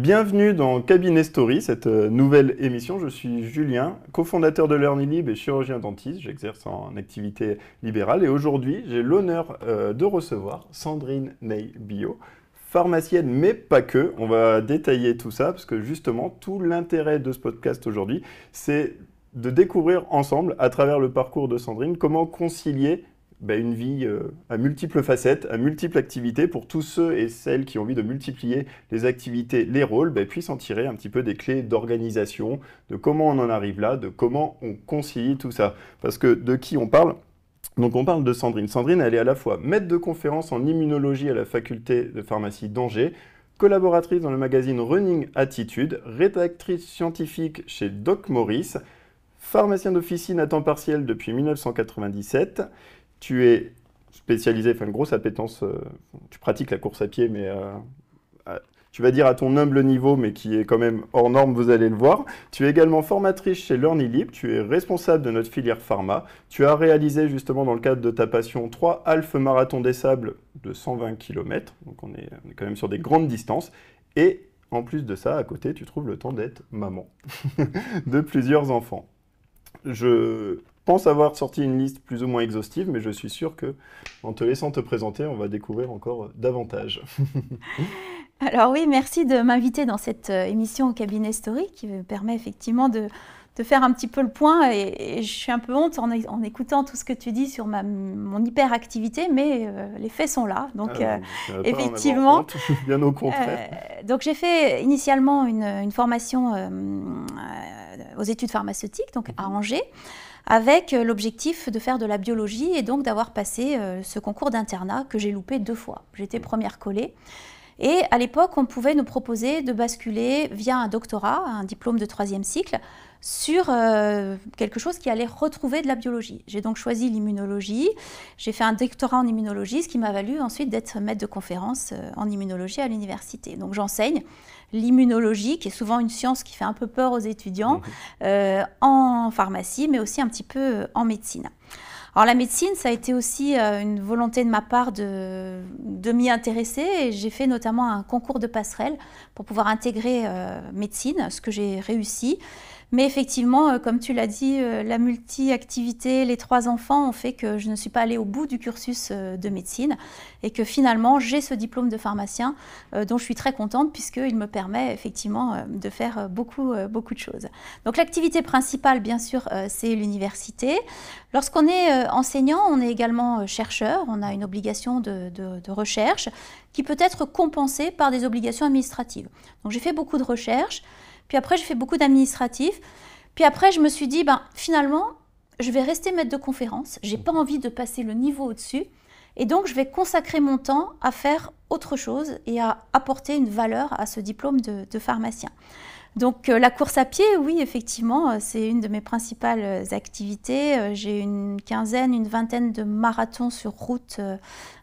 Bienvenue dans Cabinet Story, cette nouvelle émission. Je suis Julien, cofondateur de LearnyLib et chirurgien dentiste. J'exerce en activité libérale et aujourd'hui, j'ai l'honneur de recevoir Sandrine Ney-Bio, pharmacienne, mais pas que. On va détailler tout ça parce que justement, tout l'intérêt de ce podcast aujourd'hui, c'est de découvrir ensemble, à travers le parcours de Sandrine, comment concilier une vie à multiples facettes, à multiples activités pour tous ceux et celles qui ont envie de multiplier les activités, les rôles, puissent en tirer un petit peu des clés d'organisation, de comment on en arrive là, de comment on concilie tout ça. Parce que de qui on parle? Donc on parle de Sandrine. Sandrine, elle est à la fois maître de conférence en immunologie à la faculté de pharmacie d'Angers, collaboratrice dans le magazine Running Attitude, rédactrice scientifique chez Doc Morris, pharmacien d'officine à temps partiel depuis 1997. Tu es spécialisé, une grosse appétence, tu pratiques la course à pied, mais tu vas dire à ton humble niveau, mais qui est quand même hors norme, vous allez le voir. Tu es également formatrice chez LearnyLib, tu es responsable de notre filière pharma. Tu as réalisé justement dans le cadre de ta passion 3 half marathons des sables de 120 km, donc on est quand même sur des grandes distances. Et en plus de ça, à côté, tu trouves le temps d'être maman de plusieurs enfants. Je pense avoir sorti une liste plus ou moins exhaustive, mais je suis sûr que, en te laissant te présenter, on va découvrir encore davantage. Alors oui, merci de m'inviter dans cette émission au Cabinet Story qui me permet effectivement de faire un petit peu le point et je suis un peu honte en écoutant tout ce que tu dis sur mon hyperactivité, mais les faits sont là. Donc effectivement, honte, bien au contraire. Donc j'ai fait initialement une formation aux études pharmaceutiques, donc à Angers, avec l'objectif de faire de la biologie et donc d'avoir passé ce concours d'internat que j'ai loupé 2 fois. J'étais première collée. Et à l'époque, on pouvait nous proposer de basculer via un doctorat, un diplôme de 3e cycle, sur quelque chose qui allait retrouver de la biologie. J'ai donc choisi l'immunologie. J'ai fait un doctorat en immunologie, ce qui m'a valu ensuite d'être maître de conférence en immunologie à l'université. Donc j'enseigne l'immunologie, qui est souvent une science qui fait un peu peur aux étudiants, en pharmacie, mais aussi un petit peu en médecine. Alors la médecine, ça a été aussi une volonté de ma part de m'y intéresser et j'ai fait notamment un concours de passerelle pour pouvoir intégrer médecine, ce que j'ai réussi. Mais effectivement, comme tu l'as dit, la multi-activité, les 3 enfants ont fait que je ne suis pas allée au bout du cursus de médecine et que finalement, j'ai ce diplôme de pharmacien dont je suis très contente puisqu'il me permet effectivement de faire beaucoup de choses. Donc l'activité principale, bien sûr, c'est l'université. Lorsqu'on est enseignant, on est également chercheur, on a une obligation de recherche qui peut être compensée par des obligations administratives. Donc j'ai fait beaucoup de recherches. Puis après, j'ai fait beaucoup d'administratifs. Puis après, je me suis dit, finalement, je vais rester maître de conférence. Je n'ai pas envie de passer le niveau au-dessus. Et donc, je vais consacrer mon temps à faire autre chose et à apporter une valeur à ce diplôme de pharmacien. Donc, la course à pied, oui, effectivement, c'est une de mes principales activités. J'ai une vingtaine de marathons sur route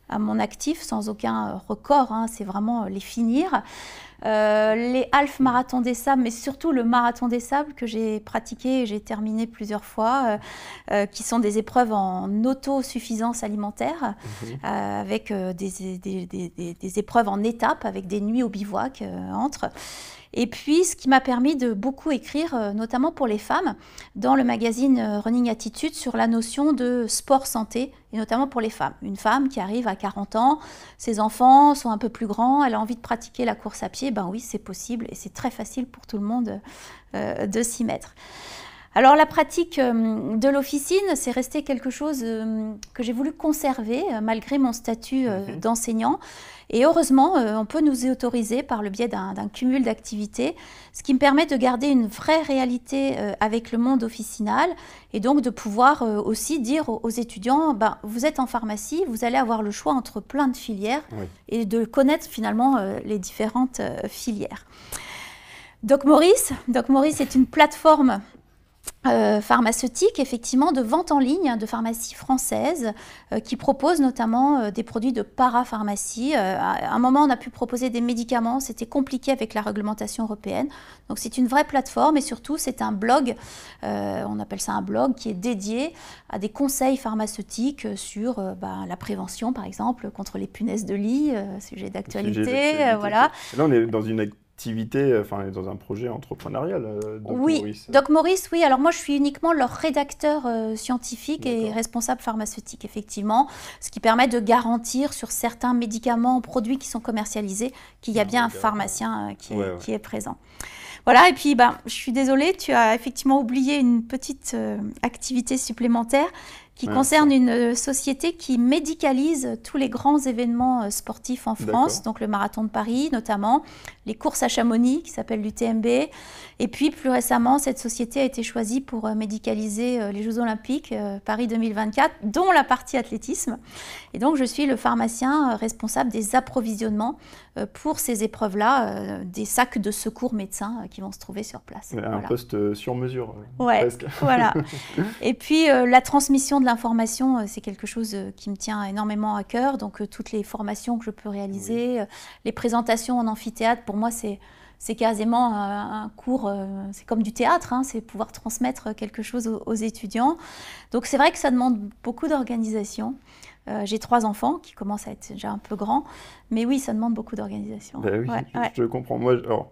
à mon actif, sans aucun record. C'est vraiment les finir. Les half marathons des sables, mais surtout le marathon des sables que j'ai pratiqué et j'ai terminé plusieurs fois, qui sont des épreuves en autosuffisance alimentaire, avec des épreuves en étapes, avec des nuits au bivouac entre. Et puis, ce qui m'a permis de beaucoup écrire, notamment pour les femmes, dans le magazine Running Attitude, sur la notion de sport santé, et notamment pour les femmes. Une femme qui arrive à 40 ans, ses enfants sont un peu plus grands, elle a envie de pratiquer la course à pied, oui, c'est possible et c'est très facile pour tout le monde de s'y mettre. Alors la pratique de l'officine, c'est resté quelque chose que j'ai voulu conserver malgré mon statut d'enseignant. Et heureusement, on peut nous y autoriser par le biais d'un cumul d'activités, ce qui me permet de garder une vraie réalité avec le monde officinal et donc de pouvoir aussi dire aux étudiants, vous êtes en pharmacie, vous allez avoir le choix entre plein de filières et de connaître finalement les différentes filières. Doc Morris est une plateforme pharmaceutique, effectivement, de vente en ligne de pharmacies françaises qui proposent notamment des produits de parapharmacie. À un moment, on a pu proposer des médicaments, c'était compliqué avec la réglementation européenne. Donc c'est une vraie plateforme et surtout c'est un blog, on appelle ça un blog, qui est dédié à des conseils pharmaceutiques sur la prévention, par exemple, contre les punaises de lit, sujet d'actualité. Voilà. Là, on est dans une activité activité, enfin dans un projet entrepreneurial, Doc Oui, Maurice. Doc Maurice, oui. Alors moi, je suis uniquement leur rédacteur scientifique et D'accord. responsable pharmaceutique, effectivement, ce qui permet de garantir sur certains médicaments, produits qui sont commercialisés, qu'il y a bien un regard, pharmacien ouais. qui est présent. Voilà, et puis je suis désolée, tu as effectivement oublié une petite activité supplémentaire qui concerne une société qui médicalise tous les grands événements sportifs en France, donc le marathon de Paris notamment, les courses à Chamonix qui s'appellent l'UTMB, et puis plus récemment, cette société a été choisie pour médicaliser les Jeux Olympiques Paris 2024, dont la partie athlétisme. Et donc je suis le pharmacien responsable des approvisionnements pour ces épreuves-là, des sacs de secours médecins qui vont se trouver sur place. Un poste sur mesure, ouais, presque. Voilà. Et puis la transmission de l'information, c'est quelque chose qui me tient énormément à cœur. Donc toutes les formations que je peux réaliser, les présentations en amphithéâtre, pour moi c'est quasiment un cours, c'est comme du théâtre, hein, c'est pouvoir transmettre quelque chose aux étudiants. Donc c'est vrai que ça demande beaucoup d'organisation. J'ai 3 enfants qui commencent à être déjà un peu grands, mais oui, ça demande beaucoup d'organisation. Ben oui, je comprends. Moi, alors,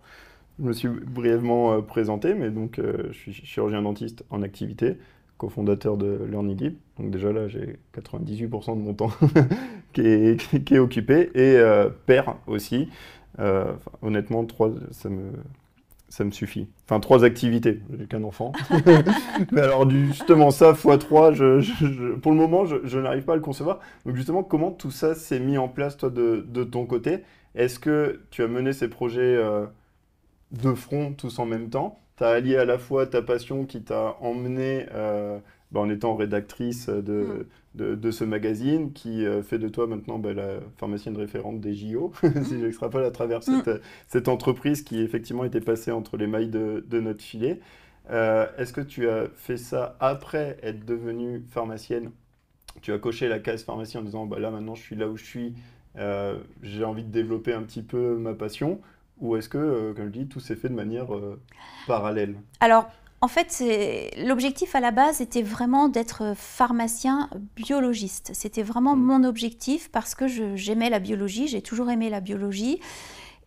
je me suis brièvement présenté, mais donc je suis chirurgien dentiste en activité, cofondateur de LearnyLib. Donc déjà là, j'ai 98% de mon temps qui est occupé, et père aussi. Honnêtement, 3, ça me suffit. Enfin, 3 activités, j'ai qu'un enfant. Mais alors, justement, ça, x3, pour le moment, je n'arrive pas à le concevoir. Donc justement, comment tout ça s'est mis en place, toi, de ton côté? Est-ce que tu as mené ces projets de front, tous en même temps? Tu as allié à la fois ta passion qui t'a emmené en étant rédactrice de ce magazine, qui fait de toi maintenant la pharmacienne référente des JO, si j'extrapole à travers cette entreprise qui effectivement était passée entre les mailles de notre filet. Est-ce que tu as fait ça après être devenue pharmacienne? Tu as coché la case pharmacien en disant là maintenant je suis là où je suis, j'ai envie de développer un petit peu ma passion, ou est-ce que, comme je dis, tout s'est fait de manière parallèle? Alors, en fait, l'objectif à la base était vraiment d'être pharmacien biologiste. C'était vraiment mon objectif parce que j'aimais la biologie, j'ai toujours aimé la biologie.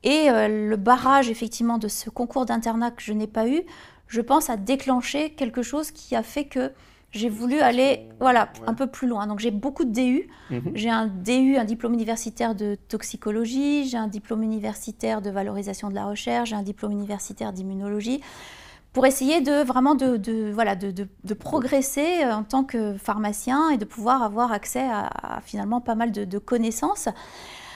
Et le barrage, effectivement, de ce concours d'internat que je n'ai pas eu, je pense, a déclenché quelque chose qui a fait que j'ai voulu aller un peu plus loin. Donc j'ai beaucoup de DU. J'ai un DU, un diplôme universitaire de toxicologie, j'ai un diplôme universitaire de valorisation de la recherche, j'ai un diplôme universitaire d'immunologie, pour essayer de vraiment de progresser en tant que pharmacien et de pouvoir avoir accès à finalement pas mal de connaissances.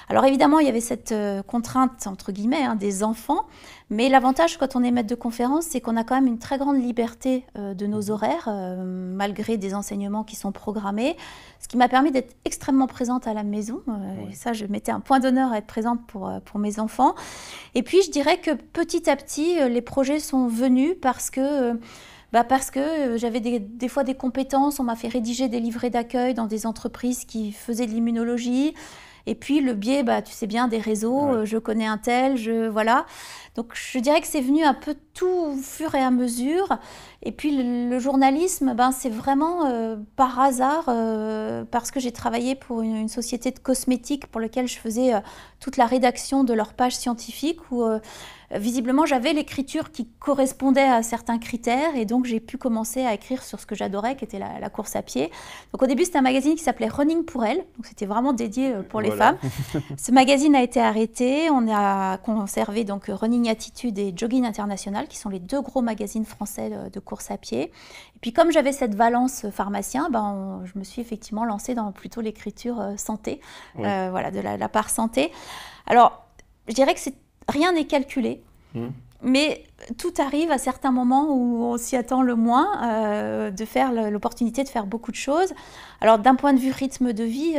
Alors évidemment, il y avait cette contrainte, entre guillemets, des enfants, mais l'avantage quand on est maître de conférence, c'est qu'on a quand même une très grande liberté de nos horaires, malgré des enseignements qui sont programmés, ce qui m'a permis d'être extrêmement présente à la maison. Et ça, je mettais un point d'honneur à être présente pour mes enfants. Et puis, je dirais que petit à petit, les projets sont venus parce que j'avais des fois des compétences, on m'a fait rédiger des livrets d'accueil dans des entreprises qui faisaient de l'immunologie. Et puis le biais, tu sais bien, des réseaux, je connais un tel, voilà. Donc je dirais que c'est venu un peu tout au fur et à mesure. Et puis le journalisme, c'est vraiment par hasard, parce que j'ai travaillé pour une société de cosmétiques pour laquelle je faisais toute la rédaction de leurs pages scientifiques, où visiblement j'avais l'écriture qui correspondait à certains critères, et donc j'ai pu commencer à écrire sur ce que j'adorais, qui était la course à pied. Donc au début c'était un magazine qui s'appelait Running pour elle, donc c'était vraiment dédié pour les femmes. Ce magazine a été arrêté, on a conservé donc Running Attitude et Jogging International, qui sont les 2 gros magazines français de course à pied. Et puis comme j'avais cette valence pharmacien, je me suis effectivement lancée dans plutôt l'écriture santé, de la part santé. Alors je dirais que rien n'est calculé, mais tout arrive à certains moments où on s'y attend le moins, de faire l'opportunité de faire beaucoup de choses. Alors d'un point de vue rythme de vie,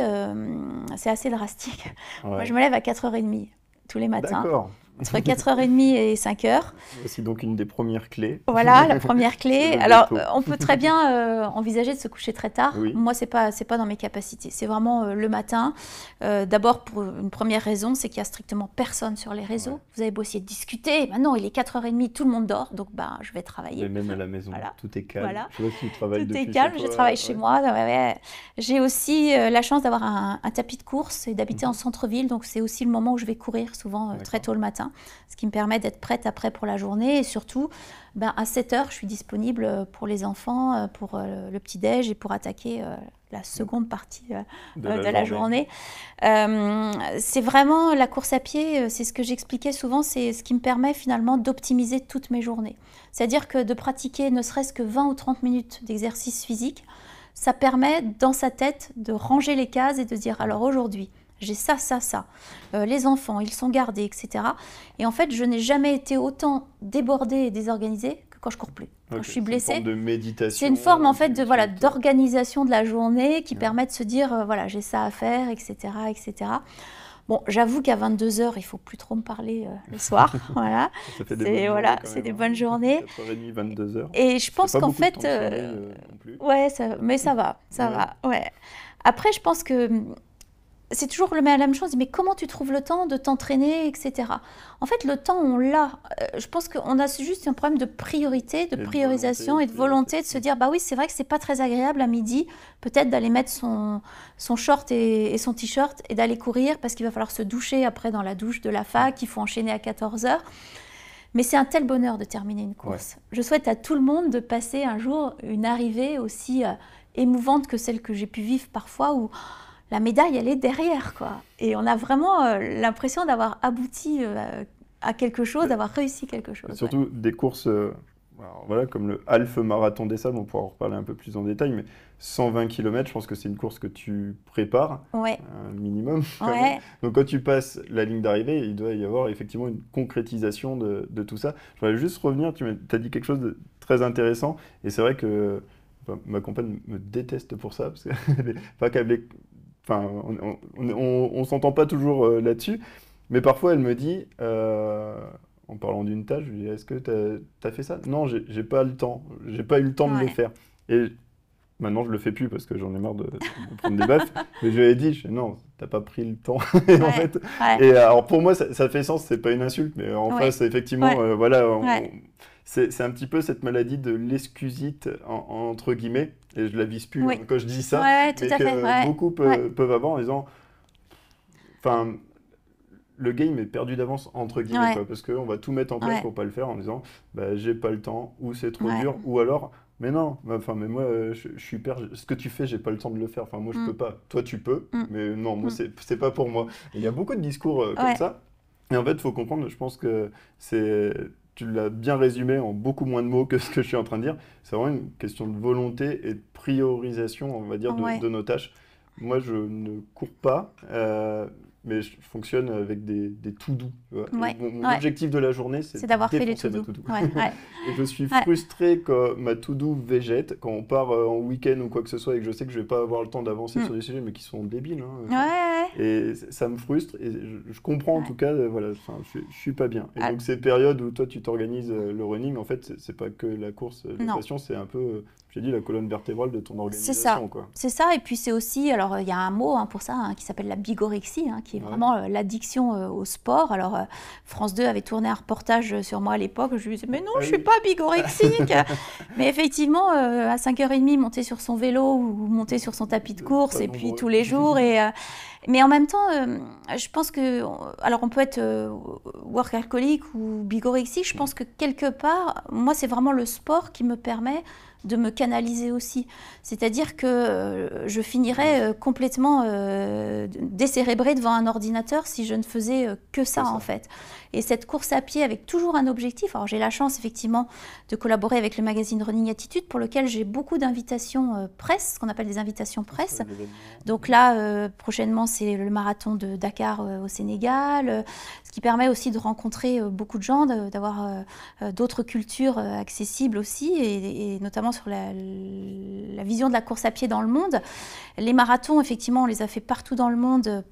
c'est assez drastique. Moi je me lève à 4h30 tous les matins. D'accord. Entre 4h30 et 5h. C'est donc une des premières clés. Voilà, la première clé. Alors, on peut très bien envisager de se coucher très tard. Oui. Moi, c'est pas dans mes capacités. C'est vraiment le matin. D'abord, pour une première raison, c'est qu'il n'y a strictement personne sur les réseaux. Vous avez beau essayer de discuter. Maintenant, il est 4h30, tout le monde dort. Donc, je vais travailler. Et même à la maison, tout est calme. Voilà. Je sais pas si tu travailles tout depuis est calme, chez toi. Je travaille chez moi. J'ai aussi la chance d'avoir un tapis de course et d'habiter en centre-ville. Donc, c'est aussi le moment où je vais courir, souvent très tôt le matin. hein, ce qui me permet d'être prête après pour la journée. Et surtout, à 7 heures, je suis disponible pour les enfants, pour le petit-déj et pour attaquer la seconde partie de la journée. C'est vraiment la course à pied, c'est ce que j'expliquais souvent, c'est ce qui me permet finalement d'optimiser toutes mes journées. C'est-à-dire que de pratiquer ne serait-ce que 20 ou 30 minutes d'exercice physique, ça permet dans sa tête de ranger les cases et de dire alors aujourd'hui, j'ai ça. Les enfants, ils sont gardés, etc. Et en fait, je n'ai jamais été autant débordée et désorganisée que quand je cours plus. Quand je suis blessée, c'est une forme de méditation. C'est une forme en fait d'organisation de la journée qui permet de se dire voilà, j'ai ça à faire, etc., etc. Bon, j'avoue qu'à 22 heures, il faut plus trop me parler le soir. Voilà. Ça fait des bonnes journées. 4h30, 22 heures. Et je pense qu'en fait, ouais, mais ça va. Ouais. Après, je pense que c'est toujours la même chose, mais comment tu trouves le temps de t'entraîner, etc. En fait, le temps, on l'a. Je pense qu'on a juste un problème de priorité, de priorisation et de volonté de se dire, bah oui, c'est vrai que c'est pas très agréable à midi, peut-être d'aller mettre son short et son t-shirt et d'aller courir parce qu'il va falloir se doucher après dans la douche de la fac, il faut enchaîner à 14 heures. Mais c'est un tel bonheur de terminer une course. Ouais. Je souhaite à tout le monde de passer un jour une arrivée aussi émouvante que celle que j'ai pu vivre parfois où la médaille, elle est derrière, quoi. Et on a vraiment l'impression d'avoir abouti à quelque chose, d'avoir réussi quelque chose. Surtout des courses, voilà, comme le Half Marathon des Sables, on pourra en reparler un peu plus en détail, mais 120 km, je pense que c'est une course que tu prépares, un minimum. Ouais. Donc quand tu passes la ligne d'arrivée, il doit y avoir effectivement une concrétisation de tout ça. Je voudrais juste revenir, tu as dit quelque chose de très intéressant, et c'est vrai que ma compagne me déteste pour ça, parce qu'elle n'est pas câblée. Enfin, on s'entend pas toujours là-dessus, mais parfois elle me dit, en parlant d'une tâche, je lui dis, est-ce que tu as fait ça? Non, j'ai pas le temps, j'ai pas eu le temps de le faire. Et maintenant je le fais plus parce que j'en ai marre de prendre des baffes, mais je lui ai dit, non, t'as pas pris le temps. Et en fait, et alors pour moi ça fait sens, c'est pas une insulte, mais en face effectivement, voilà. C'est un petit peu cette maladie de l'excusite, entre guillemets, et je la vise plus quand je dis ça, mais que beaucoup peuvent avoir en disant, enfin, le game est perdu d'avance, entre guillemets, quoi, parce qu'on va tout mettre en place pour pas le faire en disant, bah, j'ai pas le temps, ou c'est trop dur, ou alors, mais non, enfin, mais moi, je suis ce que tu fais, j'ai pas le temps de le faire, enfin, moi, je peux pas, toi, tu peux, mais non, moi, c'est pas pour moi. Et il y a beaucoup de discours comme ça, et en fait, il faut comprendre, je pense que tu l'as bien résumé en beaucoup moins de mots que ce que je suis en train de dire. C'est vraiment une question de volonté et de priorisation, on va dire, de nos tâches. Moi, je ne cours pas, mais je fonctionne avec des to-do. Mon objectif de la journée, c'est d'avoir fait les to-do. Et je suis frustré quand ma to-do végète, quand on part en week-end ou quoi que ce soit et que je sais que je ne vais pas avoir le temps d'avancer sur des sujets, mais qui sont débiles. Et ça me frustre. Et je comprends en tout cas, voilà, je ne suis pas bien. Et donc, ces périodes où toi, tu t'organises le running, en fait, ce n'est pas que la course de passion, c'est un peu, j'ai dit, la colonne vertébrale de ton organisation. C'est ça. Et puis, c'est aussi, alors, il y a un mot pour ça qui s'appelle la bigorexie, qui est vraiment l'addiction au sport. Alors, France 2 avait tourné un reportage sur moi à l'époque. Je lui disais, mais non, je ne suis pas bigorexique. Mais effectivement, à 5h30, monter sur son vélo ou monter sur son tapis de course, et puis tous les jours. Mais en même temps, je pense que, alors on peut être workaholic ou bigorexique, je pense que quelque part, moi, c'est vraiment le sport qui me permet de me canaliser aussi. C'est-à-dire que je finirais complètement décérébrée devant un ordinateur si je ne faisais que ça, en fait. Et cette course à pied avec toujours un objectif. Alors j'ai la chance effectivement de collaborer avec le magazine Running Attitude pour lequel j'ai beaucoup d'invitations presse, ce qu'on appelle des invitations presse. Donc là, prochainement, c'est le marathon de Dakar au Sénégal, ce qui permet aussi de rencontrer beaucoup de gens, d'avoir d'autres cultures accessibles aussi, et notamment sur la vision de la course à pied dans le monde. Les marathons, effectivement, on les a fait partout dans le monde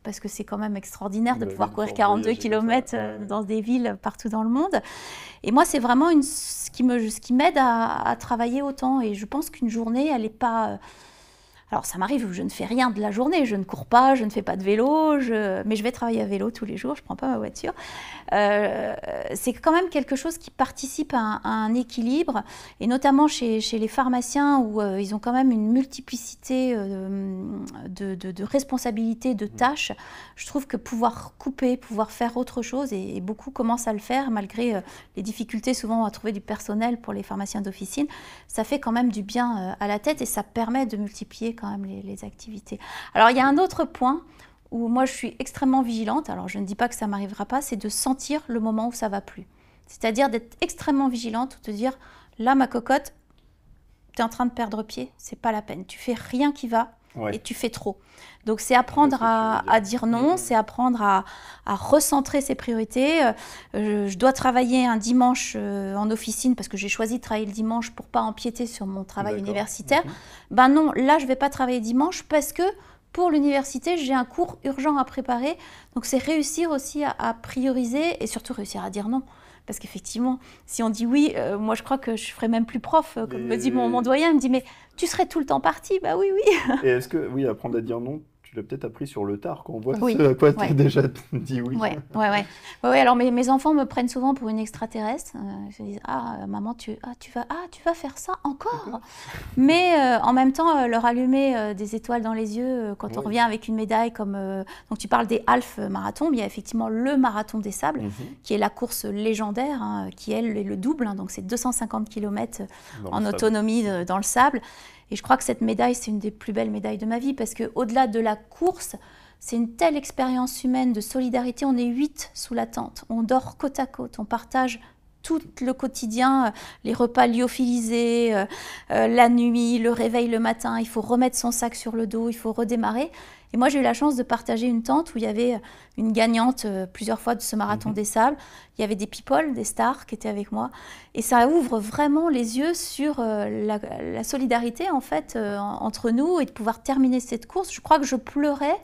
parce que c'est quand même extraordinaire de pouvoir courir 42 km dans des villes partout dans le monde. Et moi, c'est vraiment ce qui m'aide à travailler autant. Et je pense qu'une journée, elle n'est pas... Alors ça m'arrive où je ne fais rien de la journée, je ne cours pas, je ne fais pas de vélo, mais je vais travailler à vélo tous les jours, je ne prends pas ma voiture. C'est quand même quelque chose qui participe à un équilibre, et notamment chez les pharmaciens où ils ont quand même une multiplicité de responsabilités, de tâches. Je trouve que pouvoir couper, pouvoir faire autre chose, et beaucoup commencent à le faire malgré les difficultés souvent à trouver du personnel pour les pharmaciens d'officine, ça fait quand même du bien à la tête et ça permet de multiplier quand même les activités. Alors il y a un autre point où moi je suis extrêmement vigilante, alors je ne dis pas que ça ne m'arrivera pas, c'est de sentir le moment où ça ne va plus. C'est-à-dire d'être extrêmement vigilante, de dire là ma cocotte, tu es en train de perdre pied, c'est pas la peine, tu fais rien qui va et tu fais trop. Donc c'est apprendre à dire non, c'est apprendre à recentrer ses priorités. Je dois travailler un dimanche en officine parce que j'ai choisi de travailler le dimanche pour ne pas empiéter sur mon travail universitaire. Ben non, là je ne vais pas travailler dimanche parce que pour l'université, j'ai un cours urgent à préparer. Donc c'est réussir aussi à prioriser et surtout réussir à dire non. Parce qu'effectivement, si on dit oui, moi je crois que je ne ferais même plus prof. Comme me dit mon doyen, il me dit mais tu serais tout le temps parti. Bah oui, oui. Et est-ce que, oui, apprendre à dire non, tu l'as peut-être appris sur le tard, quand on voit ce à quoi tu as déjà dit oui. Oui, alors mes enfants me prennent souvent pour une extraterrestre. Ils se disent ah maman, tu vas faire ça encore. Mais en même temps, leur allumer des étoiles dans les yeux quand on revient avec une médaille comme donc tu parles des half marathons, mais il y a effectivement le marathon des sables qui est la course légendaire, qui elle est le double, donc c'est 250 km en autonomie dans le sable. Et je crois que cette médaille, c'est une des plus belles médailles de ma vie parce qu'au-delà de la course, c'est une telle expérience humaine de solidarité. On est 8 sous la tente, on dort côte à côte, on partage tout le quotidien, les repas lyophilisés, la nuit, le réveil le matin. Il faut remettre son sac sur le dos, il faut redémarrer. Et moi, j'ai eu la chance de partager une tente où il y avait une gagnante plusieurs fois de ce marathon des sables. Il y avait des people, des stars qui étaient avec moi. Et ça ouvre vraiment les yeux sur la solidarité en fait, entre nous et de pouvoir terminer cette course. Je crois que je pleurais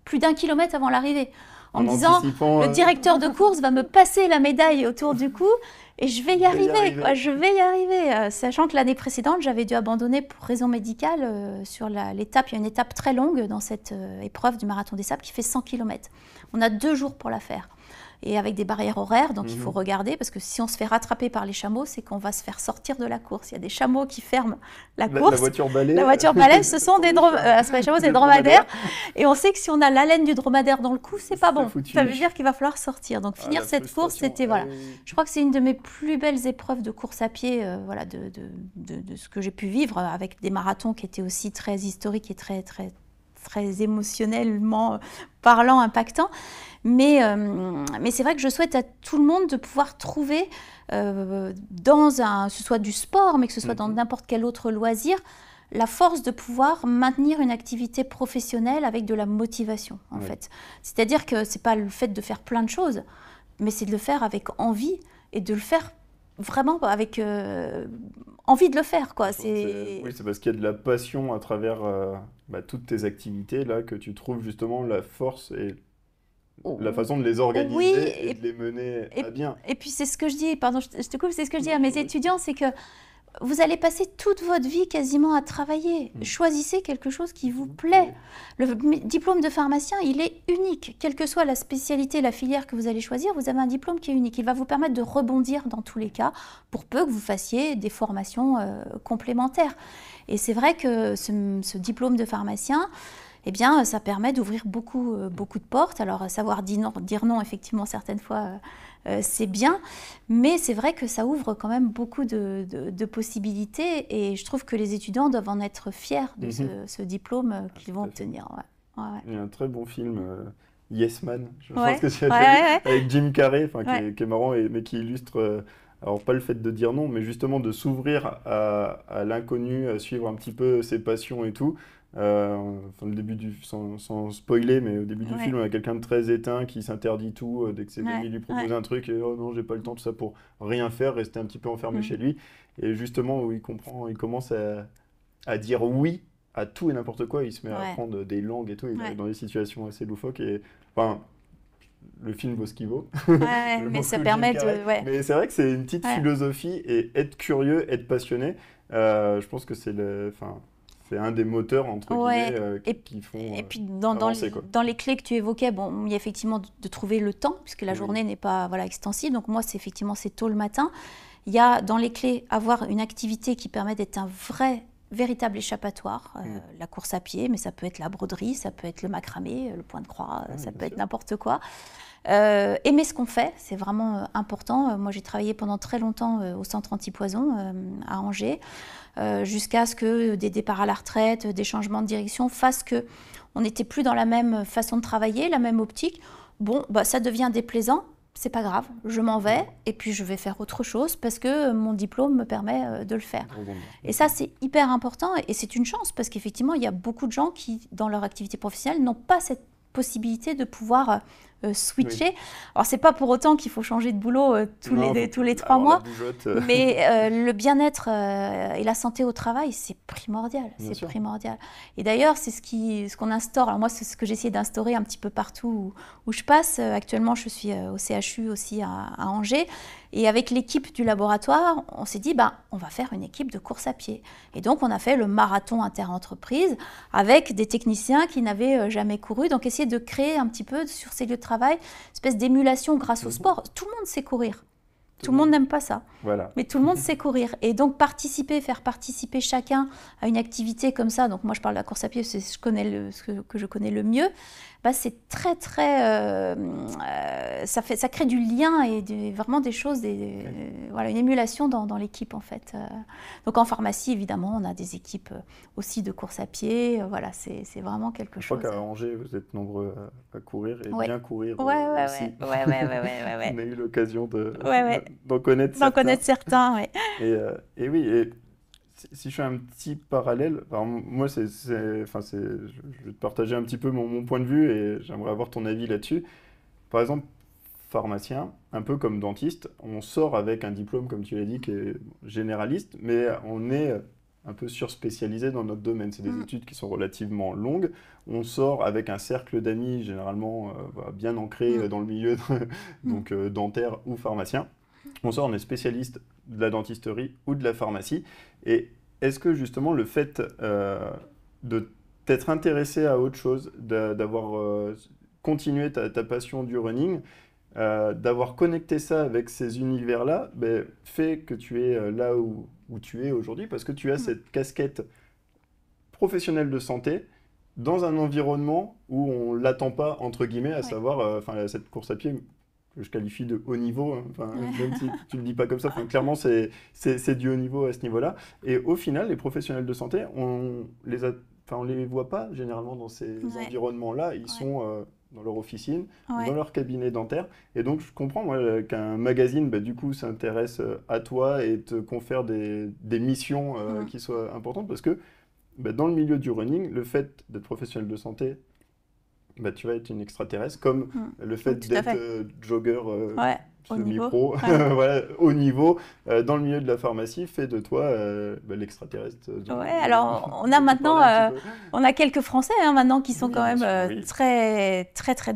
plus d'1 kilomètre avant l'arrivée. En me disant, le directeur de course va me passer la médaille autour du cou et je vais y arriver. Je vais y arriver. Sachant que l'année précédente, j'avais dû abandonner pour raison médicale sur l'étape. Il y a une étape très longue dans cette épreuve du marathon des sables qui fait 100 km. On a 2 jours pour la faire. Et avec des barrières horaires, donc il faut regarder, parce que si on se fait rattraper par les chameaux, c'est qu'on va se faire sortir de la course. Il y a des chameaux qui ferment la course. La voiture balai. La voiture balai, ce sont des chameaux, c'est des dromadaires. Et on sait que si on a l'haleine du dromadaire dans le cou, c'est pas bon. Foutu. Ça veut dire qu'il va falloir sortir. Donc finir cette course, c'était voilà. Je crois que c'est une de mes plus belles épreuves de course à pied, voilà, de ce que j'ai pu vivre avec des marathons qui étaient aussi très historiques et très émotionnellement parlant, impactant. Mais c'est vrai que je souhaite à tout le monde de pouvoir trouver, ce soit du sport, mais que ce soit dans n'importe quel autre loisir, la force de pouvoir maintenir une activité professionnelle avec de la motivation, en fait. C'est-à-dire que ce n'est pas le fait de faire plein de choses, mais c'est de le faire avec envie et de le faire vraiment avec envie de le faire, quoi. Oui, c'est parce qu'il y a de la passion à travers toutes tes activités là que tu trouves justement la force et la façon de les organiser et de les mener à bien. Et puis c'est ce que je dis, pardon, je te coupe, c'est ce que je dis à mes étudiants, c'est que vous allez passer toute votre vie quasiment à travailler. Choisissez quelque chose qui vous plaît. Le diplôme de pharmacien, il est unique. Quelle que soit la spécialité, la filière que vous allez choisir, vous avez un diplôme qui est unique. Il va vous permettre de rebondir dans tous les cas, pour peu que vous fassiez des formations complémentaires. Et c'est vrai que ce diplôme de pharmacien, eh bien, ça permet d'ouvrir beaucoup de portes. Alors, savoir dire non, effectivement, certaines fois, c'est bien. Mais c'est vrai que ça ouvre quand même beaucoup de possibilités. Et je trouve que les étudiants doivent en être fiers de ce diplôme qu'ils vont obtenir. Il y a un très bon film, Yes Man, je pense que c'est avec Jim Carrey, qui est marrant, mais qui illustre... alors, pas le fait de dire non, mais justement de s'ouvrir à l'inconnu, à suivre un petit peu ses passions et tout. Le début sans spoiler, mais au début du film, on a quelqu'un de très éteint qui s'interdit tout dès que ses amis lui proposent un truc, et oh non, j'ai pas le temps, tout ça pour rien faire, rester un petit peu enfermé chez lui. Et justement, où il commence à dire oui à tout et n'importe quoi, il se met à apprendre des langues et tout, il arrive dans des situations assez loufoques. Et enfin, le film vaut ce qu'il vaut. Mais ça permet de... Mais c'est vrai que c'est une petite philosophie, et être curieux, être passionné, je pense que c'est c'est un des moteurs, entre guillemets, qui font et puis avancer, dans les clés que tu évoquais, bon, il y a effectivement de trouver le temps, puisque la journée n'est pas extensive. Donc moi, c'est tôt le matin. Il y a dans les clés avoir une activité qui permet d'être un véritable échappatoire, la course à pied, mais ça peut être la broderie, ça peut être le macramé, le point de croix, ça peut être n'importe quoi. Aimer ce qu'on fait, c'est vraiment important. Moi, j'ai travaillé pendant très longtemps au centre anti-poison à Angers, jusqu'à ce que des départs à la retraite, des changements de direction fassent qu'on n'était plus dans la même façon de travailler, la même optique. Bon, ça devient déplaisant. C'est pas grave, je m'en vais et puis je vais faire autre chose parce que mon diplôme me permet de le faire. Et ça, c'est hyper important et c'est une chance parce qu'effectivement, il y a beaucoup de gens qui, dans leur activité professionnelle, n'ont pas cette possibilité de pouvoir switcher. Alors, c'est pas pour autant qu'il faut changer de boulot tous les 3 mois, mais le bien-être et la santé au travail, c'est primordial. C'est primordial. Et d'ailleurs, c'est ce qu'on instaure. Alors moi, c'est ce que j'ai essayé d'instaurer un petit peu partout où je passe. Actuellement, je suis au CHU aussi à Angers. Et avec l'équipe du laboratoire, on s'est dit, on va faire une équipe de course à pied. Et donc, on a fait le marathon inter-entreprise avec des techniciens qui n'avaient jamais couru. Donc, essayer de créer un petit peu sur ces lieux de travail, une espèce d'émulation grâce au sport. Tout le monde sait courir. Tout le monde n'aime pas ça. Voilà. Mais tout le monde sait courir. Et donc, faire participer chacun à une activité comme ça, donc moi, je parle de la course à pied, c'est ce que je connais le mieux, c'est très, très... ça crée du lien et vraiment des choses, une émulation dans l'équipe, en fait. Donc, en pharmacie, évidemment, on a des équipes aussi de course à pied. Voilà, c'est vraiment quelque chose. Je crois qu'à Angers, vous êtes nombreux à courir et bien courir aussi. Ouais. On a eu l'occasion d'en connaître certains. Ouais. Et oui, et si je fais un petit parallèle, moi, je vais te partager un petit peu mon point de vue et j'aimerais avoir ton avis là-dessus. Par exemple, pharmacien, un peu comme dentiste, on sort avec un diplôme, comme tu l'as dit, qui est généraliste, mais on est un peu surspécialisé dans notre domaine. C'est des études qui sont relativement longues. On sort avec un cercle d'amis, généralement bien ancré dans le milieu, donc dentaire ou pharmacien. On sort, on est spécialiste de la dentisterie ou de la pharmacie. Et est-ce que justement le fait de t'être intéressé à autre chose, d'avoir continué ta passion du running, d'avoir connecté ça avec ces univers-là, fait que tu es là où tu es aujourd'hui, parce que tu as cette casquette professionnelle de santé dans un environnement où on ne l'attend pas, entre guillemets, à savoir cette course à pied que je qualifie de haut niveau, même si tu ne le dis pas comme ça, clairement c'est du haut niveau à ce niveau-là. Et au final, les professionnels de santé, on les voit pas généralement dans ces environnements-là, ils sont dans leur officine, dans leur cabinet dentaire. Et donc je comprends moi, qu'un magazine du coup s'intéresse à toi et te confère des missions qui soient importantes, parce que dans le milieu du running, le fait d'être professionnel de santé, tu vas être une extraterrestre, comme le fait d'être jogger semi-pro, haut niveau, dans le milieu de la pharmacie, fait de toi l'extraterrestre. Alors on a maintenant, on a quelques Français maintenant qui sont quand même de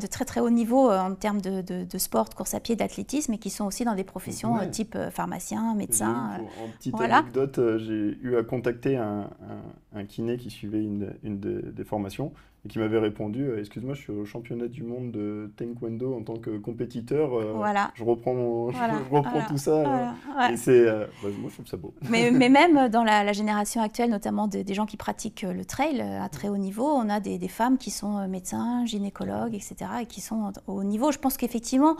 très haut niveau en termes de sport, de course à pied, d'athlétisme, et qui sont aussi dans des professions type pharmacien, médecin. En petite anecdote, j'ai eu à contacter un kiné qui suivait une des formations, et qui m'avait répondu « Excuse-moi, je suis au championnat du monde de taekwondo en tant que compétiteur, je reprends tout ça. Et moi, je trouve ça beau. Mais même dans la génération actuelle, notamment des gens qui pratiquent le trail à très haut niveau, on a des femmes qui sont médecins, gynécologues, etc., et qui sont au haut niveau. Je pense qu'effectivement,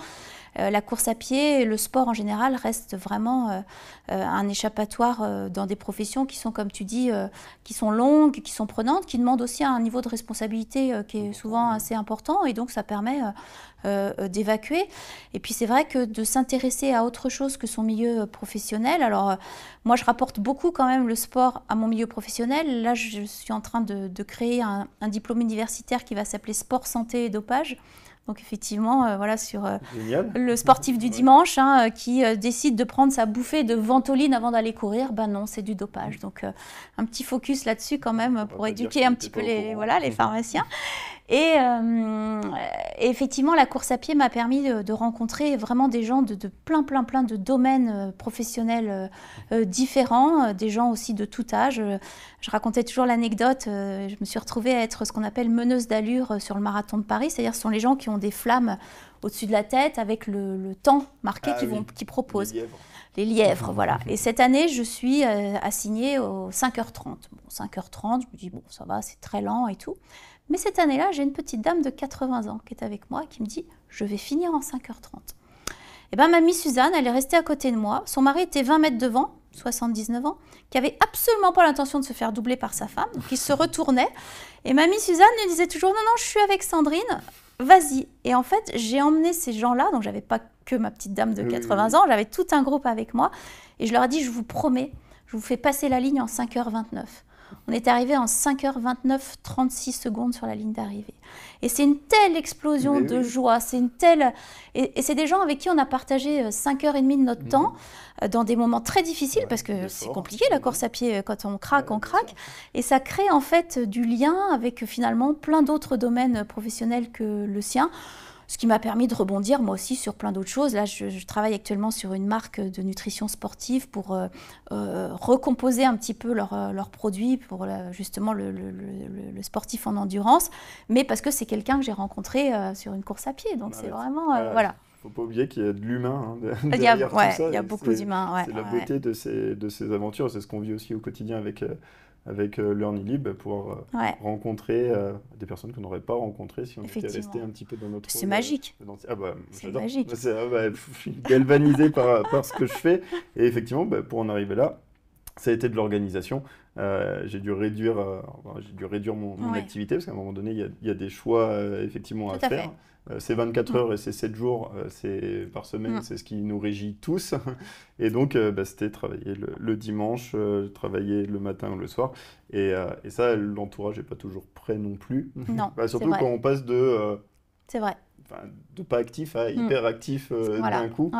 la course à pied, le sport en général, reste vraiment un échappatoire dans des professions qui sont, comme tu dis, qui sont longues, qui sont prenantes, qui demandent aussi un niveau de responsabilité qui est souvent assez important, et donc ça permet d'évacuer. Et puis c'est vrai que de s'intéresser à autre chose que son milieu professionnel, alors moi je rapporte beaucoup quand même le sport à mon milieu professionnel. Là je suis en train de créer un diplôme universitaire qui va s'appeler Sport, Santé et Dopage. Donc effectivement, sur le sportif du dimanche qui décide de prendre sa bouffée de Ventoline avant d'aller courir, non, c'est du dopage. Donc un petit focus là-dessus quand même pour éduquer un petit peu les pharmaciens. Et effectivement, la course à pied m'a permis de rencontrer vraiment des gens de plein de domaines professionnels différents, des gens aussi de tout âge. Je racontais toujours l'anecdote, je me suis retrouvée à être ce qu'on appelle meneuse d'allure sur le marathon de Paris, c'est-à-dire ce sont les gens qui ont des flammes au-dessus de la tête avec le temps marqué qu'ils proposent. Les lièvres, voilà. Et cette année, je suis assignée aux 5h30. Bon, 5h30, je me dis, bon, ça va, c'est très lent et tout. Mais cette année-là, j'ai une petite dame de 80 ans qui est avec moi et qui me dit « Je vais finir en 5h30 ». Et bien, mamie Suzanne, elle est restée à côté de moi. Son mari était 20 mètres devant, 79 ans, qui avait absolument pas l'intention de se faire doubler par sa femme, donc il se retournait. Et mamie Suzanne lui disait toujours « Non, non, je suis avec Sandrine, vas-y ». Et en fait, j'ai emmené ces gens-là, donc j'avais pas que ma petite dame de 80 ans, j'avais tout un groupe avec moi. Et je leur ai dit « Je vous promets, je vous fais passer la ligne en 5h29 ». On est arrivé en 5h29, 36 secondes sur la ligne d'arrivée. Et c'est une telle explosion de joie, c'est une telle... Et c'est des gens avec qui on a partagé 5h30 de notre temps, dans des moments très difficiles, parce que c'est compliqué la course à pied, quand on craque, on craque. Et ça crée en fait du lien avec finalement plein d'autres domaines professionnels que le sien. Ce qui m'a permis de rebondir moi aussi sur plein d'autres choses. Là, je travaille actuellement sur une marque de nutrition sportive pour recomposer un petit peu leurs produits pour justement le sportif en endurance, mais parce que c'est quelqu'un que j'ai rencontré sur une course à pied. Donc c'est vraiment... voilà. Il ne faut pas oublier qu'il y a de l'humain derrière tout ça. Il y a beaucoup d'humains. C'est la beauté de ces aventures. C'est ce qu'on vit aussi au quotidien avec LearnyLib, pouvoir rencontrer des personnes qu'on n'aurait pas rencontrées si on était resté un petit peu dans notre... C'est magique. C'est magique. Je suis galvanisé par ce que je fais. Et effectivement, pour en arriver là, ça a été de l'organisation. J'ai dû réduire mon activité parce qu'à un moment donné, il y a des choix effectivement à faire. C'est 24 heures et c'est 7 jours par semaine, c'est ce qui nous régit tous. Et donc, c'était travailler le dimanche, travailler le matin ou le soir. Et ça, l'entourage n'est pas toujours prêt non plus. Non, surtout quand on passe de... c'est vrai. De pas actif à hyper actif d'un coup.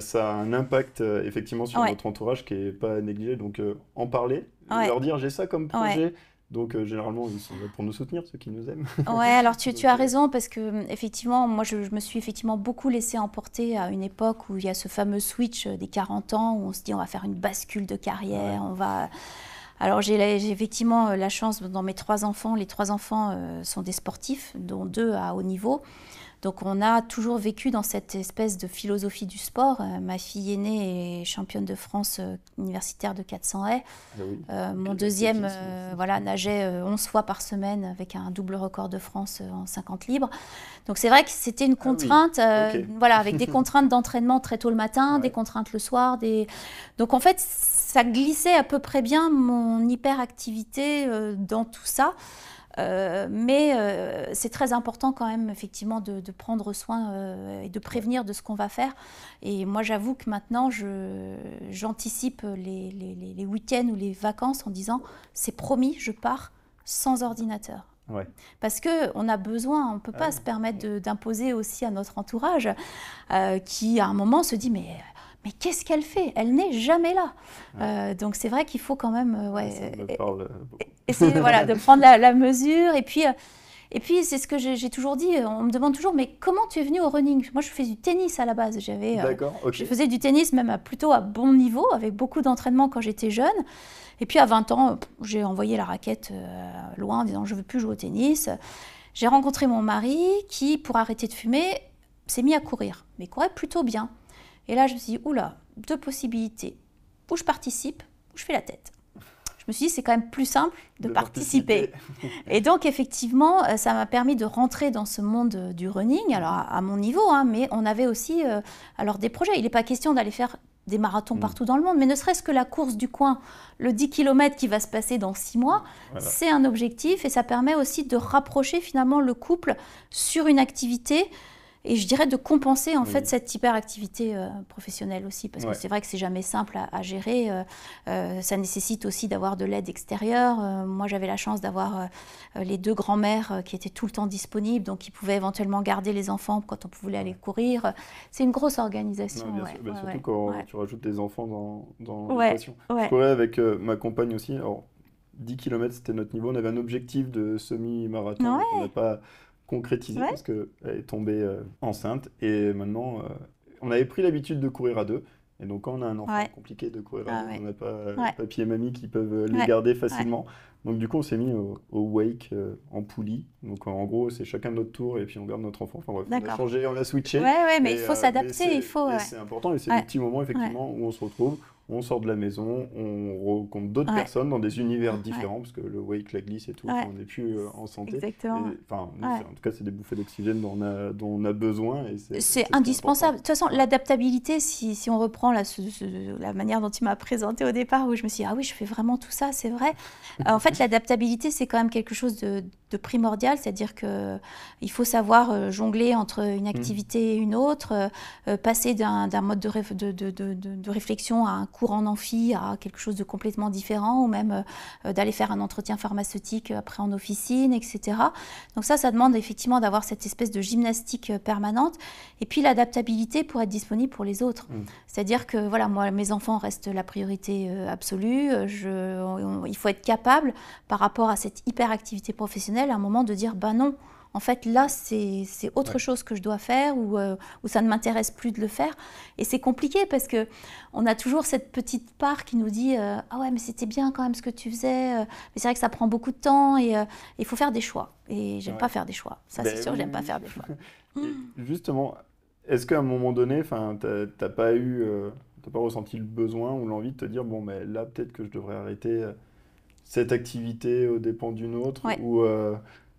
Ça a un impact effectivement sur notre entourage qui n'est pas négligé. Donc, en parler, leur dire j'ai ça comme projet. Donc, généralement, ils sont là pour nous soutenir, ceux qui nous aiment. Ouais, alors tu as raison, parce que effectivement, moi, je me suis effectivement beaucoup laissée emporter à une époque où il y a ce fameux switch des 40 ans, où on se dit on va faire une bascule de carrière, on va... Alors, j'ai effectivement la chance, dans mes 3 enfants, les 3 enfants sont des sportifs, dont 2 à haut niveau. Donc, on a toujours vécu dans cette espèce de philosophie du sport. Ma fille aînée est championne de France universitaire de 400 haies. Mon deuxième nageait 11 fois par semaine avec un double record de France en 50 libres. Donc, c'est vrai que c'était une contrainte, avec des contraintes d'entraînement très tôt le matin, des contraintes le soir. Donc, en fait, ça glissait à peu près bien mon hyperactivité dans tout ça. Mais c'est très important quand même effectivement de prendre soin et de prévenir de ce qu'on va faire. Et moi j'avoue que maintenant j'anticipe les week-ends ou les vacances en disant c'est promis, je pars sans ordinateur. Parce qu'on a besoin, on ne peut pas se permettre d'imposer aussi à notre entourage qui à un moment se dit mais qu'est-ce qu'elle fait? Elle n'est jamais là. Donc c'est vrai qu'il faut quand même essayer de prendre la mesure. Et puis c'est ce que j'ai toujours dit, on me demande toujours, mais comment tu es venue au running? Moi je fais du tennis à la base. Je faisais du tennis même plutôt à bon niveau, avec beaucoup d'entraînement quand j'étais jeune. Et puis à 20 ans, j'ai envoyé la raquette loin en disant je ne veux plus jouer au tennis. J'ai rencontré mon mari qui, pour arrêter de fumer, s'est mis à courir, mais courait plutôt bien. Et là, je me suis dit, oula, 2 possibilités. Ou je participe, ou je fais la tête. Je me suis dit, c'est quand même plus simple de participer. Et donc, effectivement, ça m'a permis de rentrer dans ce monde du running, alors à mon niveau, mais on avait aussi des projets. Il n'est pas question d'aller faire des marathons partout dans le monde, mais ne serait-ce que la course du coin, le 10 km qui va se passer dans 6 mois, c'est un objectif et ça permet aussi de rapprocher finalement le couple sur une activité. Et je dirais de compenser en fait cette hyperactivité professionnelle aussi, parce que c'est vrai que c'est jamais simple à gérer. Ça nécessite aussi d'avoir de l'aide extérieure. Moi, j'avais la chance d'avoir les 2 grands-mères qui étaient tout le temps disponibles, donc qui pouvaient éventuellement garder les enfants quand on voulait aller courir. C'est une grosse organisation. Surtout quand tu rajoutes des enfants dans l'équation. Je courais avec ma compagne aussi. Alors, 10 km, c'était notre niveau. On avait un objectif de semi-marathon. On concrétisé Ouais. parce qu'elle est tombée enceinte et maintenant, on avait pris l'habitude de courir à deux. Et donc, quand on a un enfant, Ouais. compliqué de courir à Ah deux, on ouais. n'a pas Ouais. papy et mamie qui peuvent les Ouais. garder Ouais. facilement. Donc, du coup, on s'est mis au wake en poulie. Donc, en gros, c'est chacun notre tour et puis on garde notre enfant. Enfin bref, on a D'accord. changé, on a switché. Ouais, mais il Et, faut s'adapter, il faut. Ouais. c'est important et c'est des Ouais. petits moments, Ouais. effectivement, où on se retrouve, on sort de la maison, on rencontre d'autres Ouais. personnes dans des univers Ouais. différents, parce que le wake, la glisse et tout, Ouais. enfin, on n'est plus en santé. Exactement. Enfin, nous, Ouais. en tout cas, c'est des bouffées d'oxygène dont on a besoin. Et C'est ce qui est indispensable. De important. toute façon, l'adaptabilité, si on reprend la manière dont tu m'as présenté au départ, où je me suis dit, ah oui, je fais vraiment tout ça, c'est vrai. En fait, l'adaptabilité, c'est quand même quelque chose de primordial, c'est-à-dire qu'il faut savoir jongler entre une activité et une autre, passer d'un mode de réflexion à un cours en amphi, à quelque chose de complètement différent, ou même d'aller faire un entretien pharmaceutique après en officine, etc. Donc ça demande effectivement d'avoir cette espèce de gymnastique permanente. Et puis l'adaptabilité pour être disponible pour les autres. C'est-à-dire que voilà, moi, mes enfants restent la priorité absolue. Il faut être capable, par rapport à cette hyperactivité professionnelle, à un moment de dire, bah non, en fait, là, c'est autre chose que je dois faire ou ça ne m'intéresse plus de le faire. Et c'est compliqué parce qu'on a toujours cette petite part qui nous dit ah ouais, mais c'était bien quand même ce que tu faisais. Mais c'est vrai que ça prend beaucoup de temps et il faut faire des choix. Et j'aime pas faire des choix. Ça, c'est sûr, j'aime pas faire des choix. Et justement, est-ce qu'à un moment donné, t'as pas ressenti le besoin ou l'envie de te dire, bon, mais là, peut-être que je devrais arrêter cette activité aux dépens d'une autre ou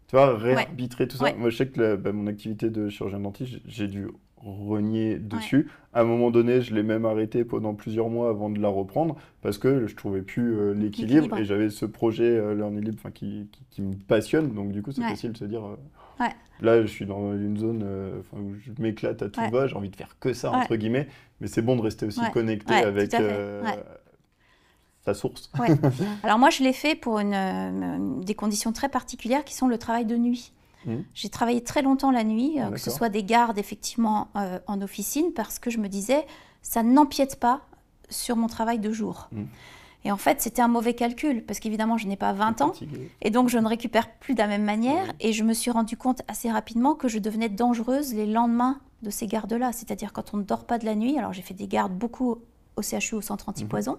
tu vois, réarbitrer tout ça. Moi, je sais que mon activité de chirurgien dentiste, j'ai dû renier dessus. À un moment donné, je l'ai même arrêté pendant plusieurs mois avant de la reprendre parce que je trouvais plus l'équilibre et j'avais ce projet Learning Lib qui me passionne. Donc, du coup, c'est facile de se dire là, je suis dans une zone où je m'éclate à tout va, j'ai envie de faire que ça, entre guillemets. Mais c'est bon de rester aussi connecté avec sa source. Alors moi, je l'ai fait pour des conditions très particulières qui sont le travail de nuit. J'ai travaillé très longtemps la nuit, que ce soit des gardes effectivement en officine, parce que je me disais, ça n'empiète pas sur mon travail de jour. Et en fait, c'était un mauvais calcul, parce qu'évidemment, je n'ai pas 20 ans, et donc je ne récupère plus de la même manière, et je me suis rendu compte assez rapidement que je devenais dangereuse les lendemains de ces gardes-là, c'est-à-dire quand on ne dort pas de la nuit. Alors j'ai fait des gardes beaucoup au CHU, au centre antipoison,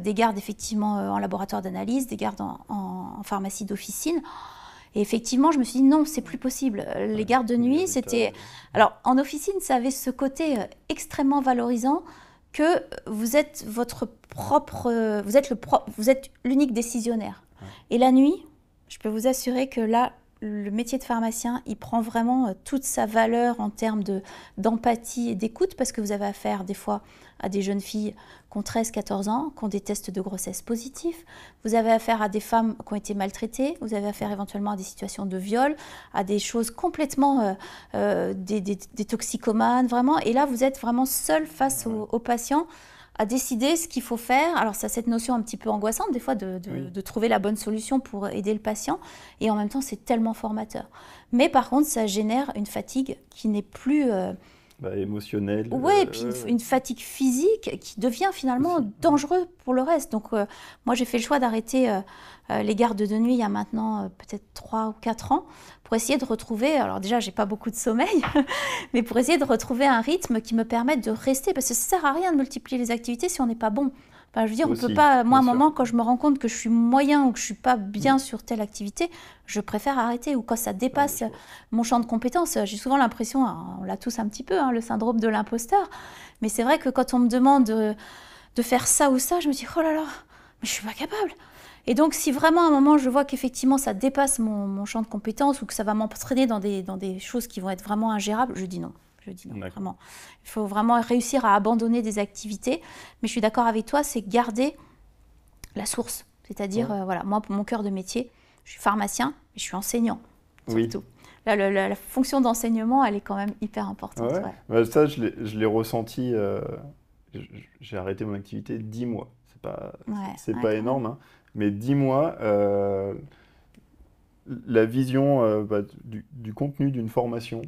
des gardes effectivement en laboratoire d'analyse, des gardes en pharmacie d'officine. Et effectivement, je me suis dit non, c'est plus possible. Les gardes de nuit, c'était... Alors, en officine, ça avait ce côté extrêmement valorisant que vous êtes votre propre... Vous êtes l'unique décisionnaire. Et la nuit, je peux vous assurer que là, le métier de pharmacien, il prend vraiment toute sa valeur en termes d'empathie et d'écoute, parce que vous avez affaire des fois à des jeunes filles qui ont 13-14 ans, qui ont des tests de grossesse positifs. Vous avez affaire à des femmes qui ont été maltraitées. Vous avez affaire éventuellement à des situations de viol, à des choses complètement... des toxicomanes, vraiment. Et là, vous êtes vraiment seul face aux patients à décider ce qu'il faut faire. Alors, ça a cette notion un petit peu angoissante, des fois, de trouver la bonne solution pour aider le patient. Et en même temps, c'est tellement formateur. Mais par contre, ça génère une fatigue qui n'est plus... émotionnelle. Oui, et puis une fatigue physique qui devient finalement dangereux pour le reste. Donc, moi, j'ai fait le choix d'arrêter les gardes de nuit il y a maintenant peut-être 3 ou 4 ans pour essayer de retrouver, alors déjà, j'ai pas beaucoup de sommeil, mais pour essayer de retrouver un rythme qui me permette de rester, parce que ça sert à rien de multiplier les activités si on n'est pas bon. Enfin, je veux dire, on peut pas... Moi, à un moment, quand je me rends compte que je suis moyen ou que je suis pas bien sur telle activité, je préfère arrêter. Ou quand ça dépasse mon champ de compétences, j'ai souvent l'impression, on l'a tous un petit peu, le syndrome de l'imposteur, mais c'est vrai que quand on me demande de faire ça ou ça, je me dis, oh là là, mais je suis pas capable. Et donc, si vraiment à un moment, je vois qu'effectivement, ça dépasse mon champ de compétences ou que ça va m'entraîner dans des choses qui vont être vraiment ingérables, je dis non. Je dis non, vraiment. Il faut vraiment réussir à abandonner des activités. Mais je suis d'accord avec toi, c'est garder la source. C'est-à-dire, voilà, moi, pour mon cœur de métier, je suis pharmacien, mais je suis enseignant, surtout. Là, la fonction d'enseignement, elle est quand même hyper importante. Ça, je l'ai ressenti. J'ai arrêté mon activité 10 mois. C'est pas énorme, hein, mais 10 mois... la vision du contenu d'une formation,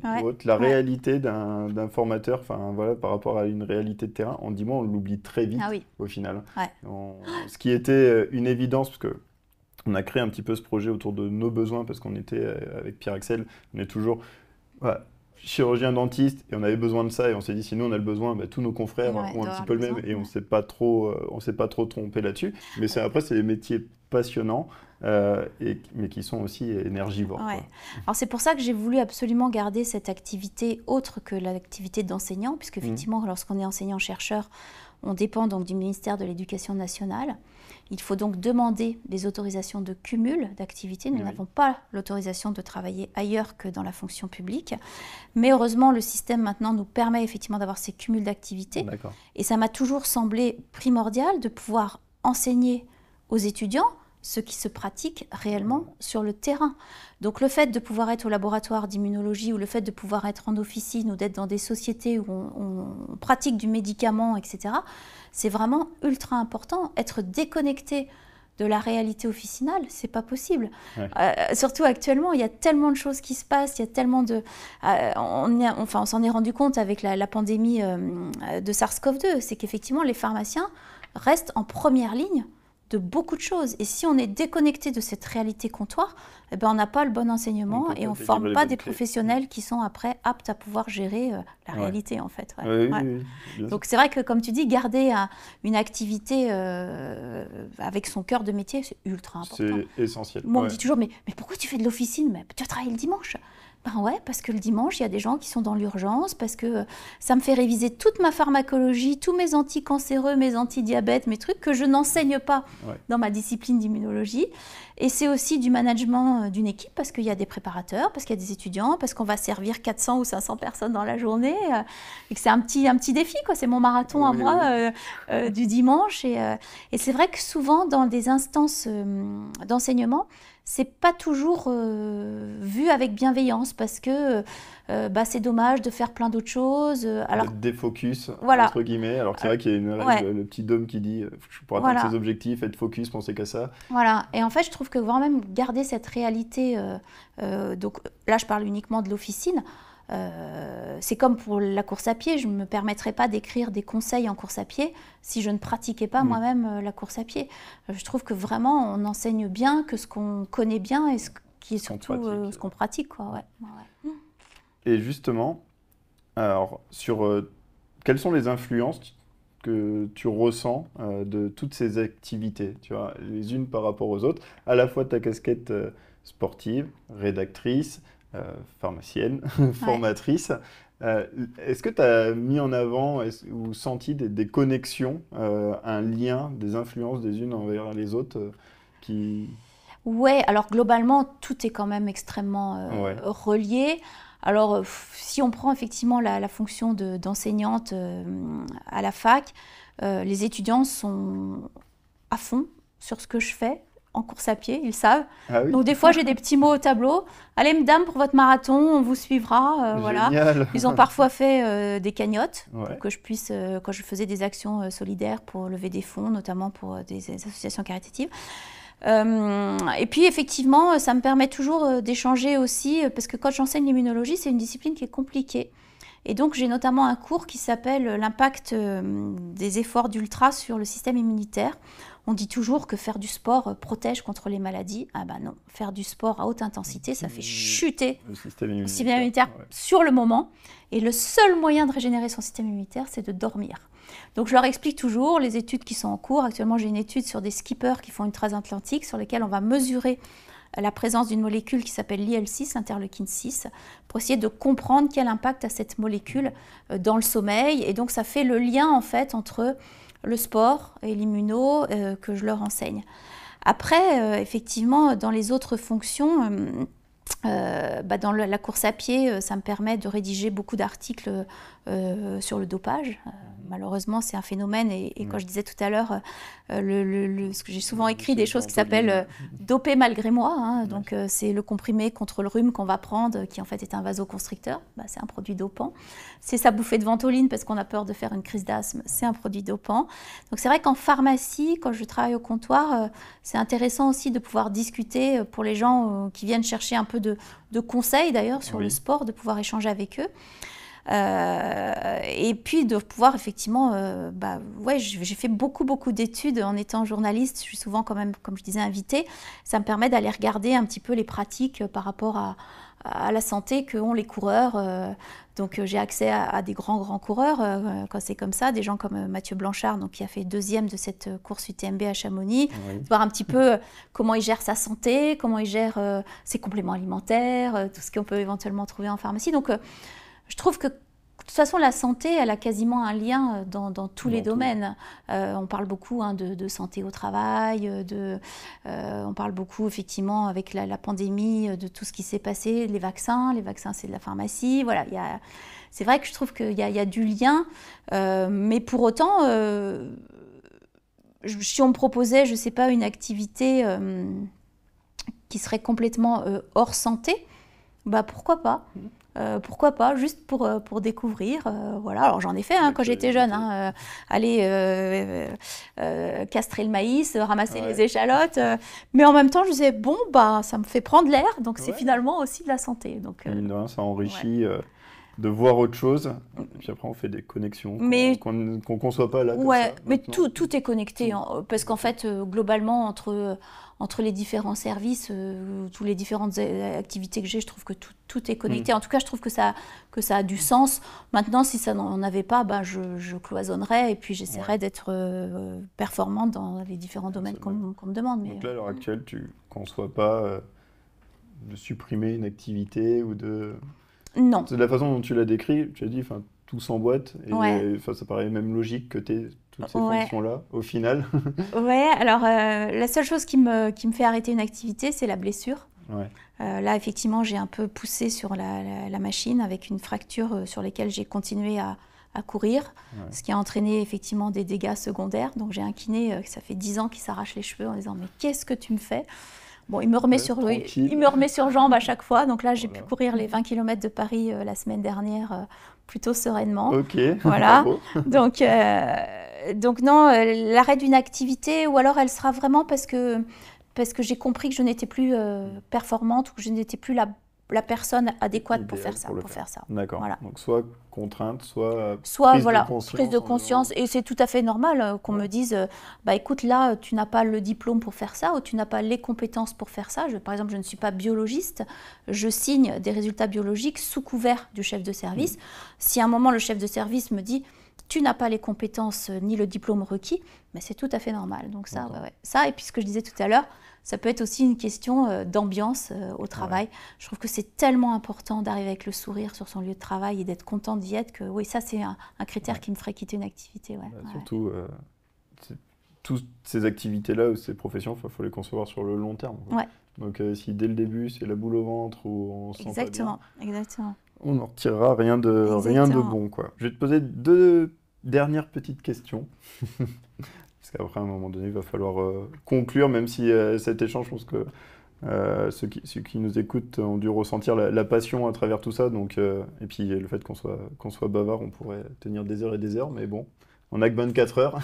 la réalité d'un formateur, par rapport à une réalité de terrain, en 10 mois, on l'oublie très vite au final. Ce qui était une évidence, parce que on a créé un petit peu ce projet autour de nos besoins parce qu'on était avec Pierre-Axel, on est toujours voilà, chirurgien dentiste et on avait besoin de ça et on s'est dit si nous on a le besoin, tous nos confrères ont un petit peu le même et on s'est pas trop trompé là-dessus. Mais après c'est des métiers passionnants mais qui sont aussi énergivores. Ouais. Alors c'est pour ça que j'ai voulu absolument garder cette activité autre que l'activité d'enseignant, puisque effectivement lorsqu'on est enseignant-chercheur, on dépend donc du ministère de l'Éducation nationale. Il faut donc demander des autorisations de cumul d'activités. Nous n'avons pas l'autorisation de travailler ailleurs que dans la fonction publique. Mais heureusement, le système maintenant nous permet effectivement d'avoir ces cumuls d'activités. Et ça m'a toujours semblé primordial de pouvoir enseigner aux étudiants ce qui se pratique réellement sur le terrain. Donc le fait de pouvoir être au laboratoire d'immunologie ou le fait de pouvoir être en officine ou d'être dans des sociétés où on pratique du médicament, etc., c'est vraiment ultra important. Être déconnecté de la réalité officinale, c'est pas possible. Surtout actuellement, il y a tellement de choses qui se passent, il y a tellement de... on s'en est rendu compte avec la pandémie de SARS-CoV-2, c'est qu'effectivement, les pharmaciens restent en première ligne de beaucoup de choses. Et si on est déconnecté de cette réalité comptoir, on n'a pas le bon enseignement et on ne forme pas des professionnels qui sont après aptes à pouvoir gérer la réalité en fait. Donc c'est vrai que comme tu dis, garder une activité avec son cœur de métier, c'est ultra important. C'est essentiel. Moi on me dit toujours, mais pourquoi tu fais de l'officine? Mais tu vas travailler le dimanche. Ben ouais, parce que le dimanche, il y a des gens qui sont dans l'urgence, parce que ça me fait réviser toute ma pharmacologie, tous mes anticancéreux, mes antidiabètes, mes trucs que je n'enseigne pas dans ma discipline d'immunologie. Et c'est aussi du management d'une équipe, parce qu'il y a des préparateurs, parce qu'il y a des étudiants, parce qu'on va servir 400 ou 500 personnes dans la journée, et que c'est un petit défi, quoi. C'est mon marathon à moi du dimanche. Et c'est vrai que souvent, dans des instances d'enseignement, c'est pas toujours vu avec bienveillance parce que c'est dommage de faire plein d'autres choses. Alors défocus entre guillemets. Alors que c'est vrai qu'il y a une règle, le petit dôme qui dit pour atteindre ses objectifs, être focus, penser qu'à ça. Voilà. Et en fait, je trouve que vraiment garder cette réalité. Donc là, je parle uniquement de l'officine. C'est comme pour la course à pied, je ne me permettrais pas d'écrire des conseils en course à pied si je ne pratiquais pas moi-même la course à pied. Je trouve que vraiment on enseigne bien que ce qu'on connaît bien et ce qui est surtout ce qu'on pratique. Et justement, alors, quelles sont les influences que tu ressens de toutes ces activités, tu vois, les unes par rapport aux autres, à la fois ta casquette sportive, rédactrice, pharmacienne, formatrice. Est-ce que tu as mis en avant ou senti des connexions, un lien, des influences des unes envers les autres qui... Ouais, alors globalement, tout est quand même extrêmement relié. Alors, si on prend effectivement la fonction d'enseignante à la fac, les étudiants sont à fond sur ce que je fais. En course à pied, ils savent. Ah oui. Donc des fois, j'ai des petits mots au tableau. Allez, mesdames, pour votre marathon, on vous suivra. Voilà. Ils ont parfois fait des cagnottes pour que je puisse, quand je faisais des actions solidaires pour lever des fonds, notamment pour des associations caritatives. Et puis effectivement, ça me permet toujours d'échanger aussi, parce que quand j'enseigne l'immunologie, c'est une discipline qui est compliquée. Et donc, j'ai notamment un cours qui s'appelle « L'impact des efforts d'ultra sur le système immunitaire ». On dit toujours que faire du sport protège contre les maladies. Ah ben non, faire du sport à haute intensité, ça fait chuter le système immunitaire sur le moment. Et le seul moyen de régénérer son système immunitaire, c'est de dormir. Donc je leur explique toujours les études qui sont en cours. Actuellement, j'ai une étude sur des skippers qui font une transatlantique, sur lesquels on va mesurer la présence d'une molécule qui s'appelle l'IL-6, interleukine 6, pour essayer de comprendre quel impact a cette molécule dans le sommeil. Et donc ça fait le lien en fait entre le sport et l'immuno que je leur enseigne. Après, effectivement, dans les autres fonctions, dans la course à pied, ça me permet de rédiger beaucoup d'articles sur le dopage. Malheureusement, c'est un phénomène, et quand je disais tout à l'heure, ce que j'ai souvent écrit des choses qui s'appellent « doper malgré moi », hein, donc c'est le comprimé contre le rhume qu'on va prendre, qui en fait est un vasoconstricteur, c'est un produit dopant. C'est sa bouffée de ventoline parce qu'on a peur de faire une crise d'asthme, c'est un produit dopant. Donc c'est vrai qu'en pharmacie, quand je travaille au comptoir, c'est intéressant aussi de pouvoir discuter pour les gens qui viennent chercher un peu de conseils d'ailleurs sur le sport, de pouvoir échanger avec eux. Et puis de pouvoir effectivement, ouais, j'ai fait beaucoup d'études en étant journaliste. Je suis souvent quand même, comme je disais, invitée. Ça me permet d'aller regarder un petit peu les pratiques par rapport à la santé qu'ont les coureurs. Donc j'ai accès à des grands coureurs quand c'est comme ça, des gens comme Mathieu Blanchard, donc, qui a fait 2e de cette course UTMB à Chamonix, voir un petit peu comment il gère sa santé, comment il gère ses compléments alimentaires, tout ce qu'on peut éventuellement trouver en pharmacie. Donc je trouve que de toute façon, la santé, elle a quasiment un lien dans tous les domaines. On parle beaucoup de santé au travail, on parle beaucoup effectivement avec la pandémie de tout ce qui s'est passé, les vaccins c'est de la pharmacie, voilà. C'est vrai que je trouve qu'il y a du lien, mais pour autant, si on me proposait, je ne sais pas, une activité qui serait complètement hors santé, bah pourquoi pas. Pourquoi pas, juste pour découvrir. Voilà. Alors j'en ai fait quand j'étais jeune, aller castrer le maïs, ramasser les échalotes, mais en même temps je disais bon bah ça me fait prendre l'air, donc c'est finalement aussi de la santé. Donc ça enrichit de voir autre chose, et puis après on fait des connexions qu'on ne conçoit pas là. Ouais, mais tout est connecté, parce qu'en fait globalement entre les différents services, toutes les différentes activités que j'ai, je trouve que tout est connecté. En tout cas, je trouve que ça a du sens. Maintenant, si ça n'en avait pas, je cloisonnerais et puis j'essaierais d'être performante dans les différents domaines qu'on me demande. Donc là, à l'heure actuelle, tu ne conçois pas de supprimer une activité ou de... Non. C'est de la façon dont tu l'as décrit, tu as dit, tout s'emboîte, et ça paraît même logique que tu aies toutes ces fonctions-là, au final. Ouais, alors la seule chose qui me fait arrêter une activité, c'est la blessure. Là, effectivement, j'ai un peu poussé sur la machine avec une fracture sur laquelle j'ai continué à courir, ce qui a entraîné effectivement des dégâts secondaires. Donc j'ai un kiné, ça fait 10 ans, qui s'arrache les cheveux en disant « mais qu'est-ce que tu me fais ?» Bon, il me remet sur jambe à chaque fois. Donc là, j'ai pu courir les 20 km de Paris la semaine dernière plutôt sereinement. Ok, voilà. Donc non, l'arrêt d'une activité, ou alors elle sera vraiment parce que j'ai compris que je n'étais plus performante, ou que je n'étais plus la personne adéquate pour faire ça. D'accord. Voilà. Donc soit contrainte, soit prise de conscience. Et c'est tout à fait normal qu'on me dise, écoute, là, tu n'as pas le diplôme pour faire ça, ou tu n'as pas les compétences pour faire ça. Par exemple, je ne suis pas biologiste, je signe des résultats biologiques sous couvert du chef de service. Si à un moment, le chef de service me dit, tu n'as pas les compétences ni le diplôme requis, mais c'est tout à fait normal. Donc ça, ça, et puis ce que je disais tout à l'heure, ça peut être aussi une question d'ambiance au travail. Je trouve que c'est tellement important d'arriver avec le sourire sur son lieu de travail et d'être content d'y être que oui, ça c'est un critère qui me ferait quitter une activité. Surtout, toutes ces activités-là ou ces professions, il faut les concevoir sur le long terme. Donc si dès le début c'est la boule au ventre ou on se sent pas bien, exactement. On n'en retirera rien de bon, quoi. Je vais te poser 2 dernières petites questions. Parce qu'après, à un moment donné, il va falloir conclure, même si cet échange, je pense que ceux qui nous écoutent ont dû ressentir la passion à travers tout ça. Donc, et puis le fait qu'on soit bavard, on pourrait tenir des heures et des heures, mais bon, on n'a que 24 heures,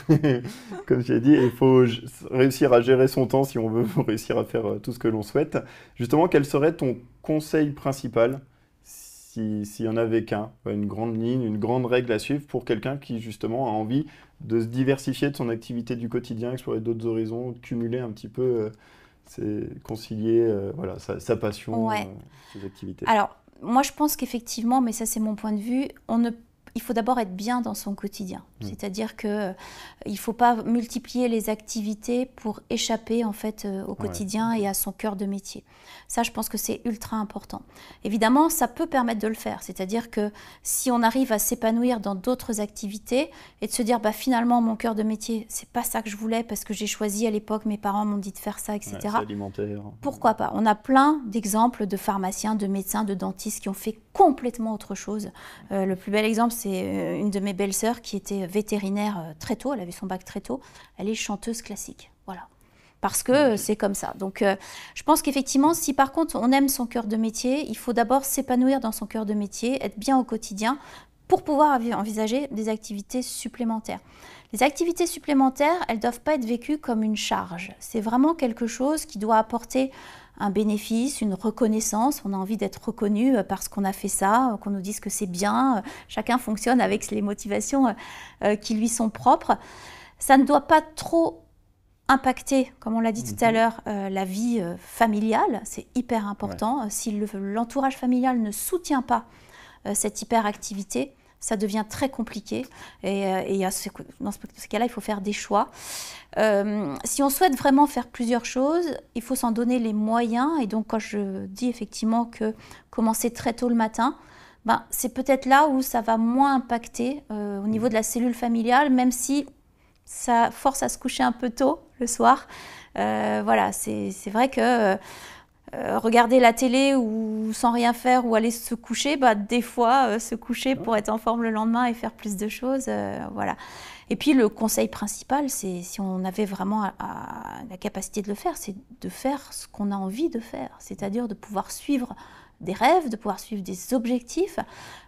comme tu as dit, et il faut réussir à gérer son temps si on veut réussir à faire tout ce que l'on souhaite. Justement, quel serait ton conseil principal, s'il y en avait qu'un, une grande ligne, une grande règle à suivre pour quelqu'un qui justement a envie de se diversifier de son activité du quotidien, explorer d'autres horizons, cumuler un petit peu, concilier sa passion, ses activités. Alors, moi je pense qu'effectivement, mais ça c'est mon point de vue, il faut d'abord être bien dans son quotidien. C'est-à-dire qu'il ne faut pas multiplier les activités pour échapper en fait au quotidien et à son cœur de métier. Ça, je pense que c'est ultra important. Évidemment, ça peut permettre de le faire. C'est-à-dire que si on arrive à s'épanouir dans d'autres activités et de se dire finalement, mon cœur de métier, c'est pas ça que je voulais parce que j'ai choisi à l'époque, mes parents m'ont dit de faire ça, etc. C'est alimentaire. Pourquoi pas? On a plein d'exemples de pharmaciens, de médecins, de dentistes qui ont fait complètement autre chose. Le plus bel exemple, c'est une de mes belles-sœurs qui était vétérinaire très tôt, elle avait son bac très tôt, elle est chanteuse classique, voilà. Parce que c'est comme ça. Donc je pense qu'effectivement, si par contre on aime son cœur de métier, il faut d'abord s'épanouir dans son cœur de métier, être bien au quotidien pour pouvoir envisager des activités supplémentaires. Les activités supplémentaires, elles ne doivent pas être vécues comme une charge. C'est vraiment quelque chose qui doit apporter un bénéfice, une reconnaissance. On a envie d'être reconnu parce qu'on a fait ça, qu'on nous dise que c'est bien. Chacun fonctionne avec les motivations qui lui sont propres. Ça ne doit pas trop impacter, comme on l'a dit tout à l'heure, la vie familiale. C'est hyper important. Ouais. Si l'entourage familial ne soutient pas cette hyperactivité, ça devient très compliqué. Et dans ce cas-là, il faut faire des choix. Si on souhaite vraiment faire plusieurs choses, il faut s'en donner les moyens. Et donc, quand je dis effectivement que commencer très tôt le matin, c'est peut-être là où ça va moins impacter au niveau de la cellule familiale, même si ça force à se coucher un peu tôt le soir. Voilà, c'est vrai que regarder la télé ou sans rien faire ou aller se coucher, des fois se coucher pour être en forme le lendemain et faire plus de choses, voilà. Et puis le conseil principal, c'est si on avait vraiment la capacité de le faire, c'est de faire ce qu'on a envie de faire, c'est-à-dire de pouvoir suivre des rêves, de pouvoir suivre des objectifs.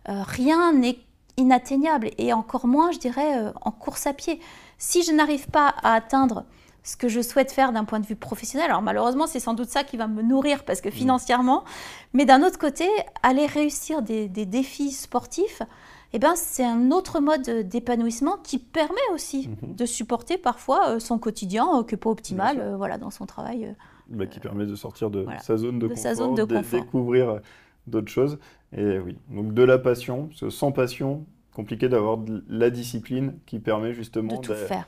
Rien n'est inatteignable et encore moins, je dirais, en course à pied. Si je n'arrive pas à atteindre ce que je souhaite faire d'un point de vue professionnel, alors malheureusement, c'est sans doute ça qui va me nourrir parce que financièrement, mais d'un autre côté, aller réussir des défis sportifs, c'est un autre mode d'épanouissement qui permet aussi de supporter parfois son quotidien qui n'est pas optimal voilà, dans son travail. Qui permet de sortir de sa zone de confort, de découvrir d'autres choses. Et oui, donc de la passion, parce que sans passion, compliqué d'avoir de la discipline qui permet justement de tout faire,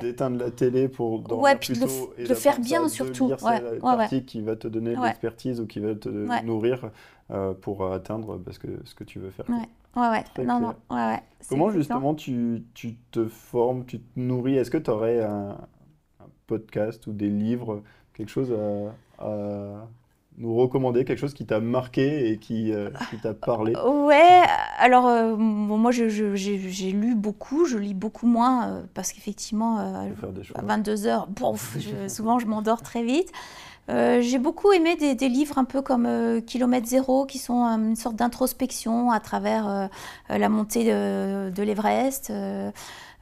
d'éteindre la télé pour dormir plus tôt et de faire bien surtout. Lire l'article qui va te donner de l'expertise ou qui va te nourrir pour atteindre ce que tu veux faire. Comment justement tu te formes, tu te nourris? Est-ce que tu aurais un podcast ou des livres, quelque chose à nous recommander, quelque chose qui t'a marqué et qui t'a parlé? Ouais, alors moi j'ai lu beaucoup, je lis beaucoup moins parce qu'effectivement à 22h, souvent je m'endors très vite. J'ai beaucoup aimé des livres un peu comme Kilomètre Zéro, qui sont une sorte d'introspection à travers la montée de l'Everest.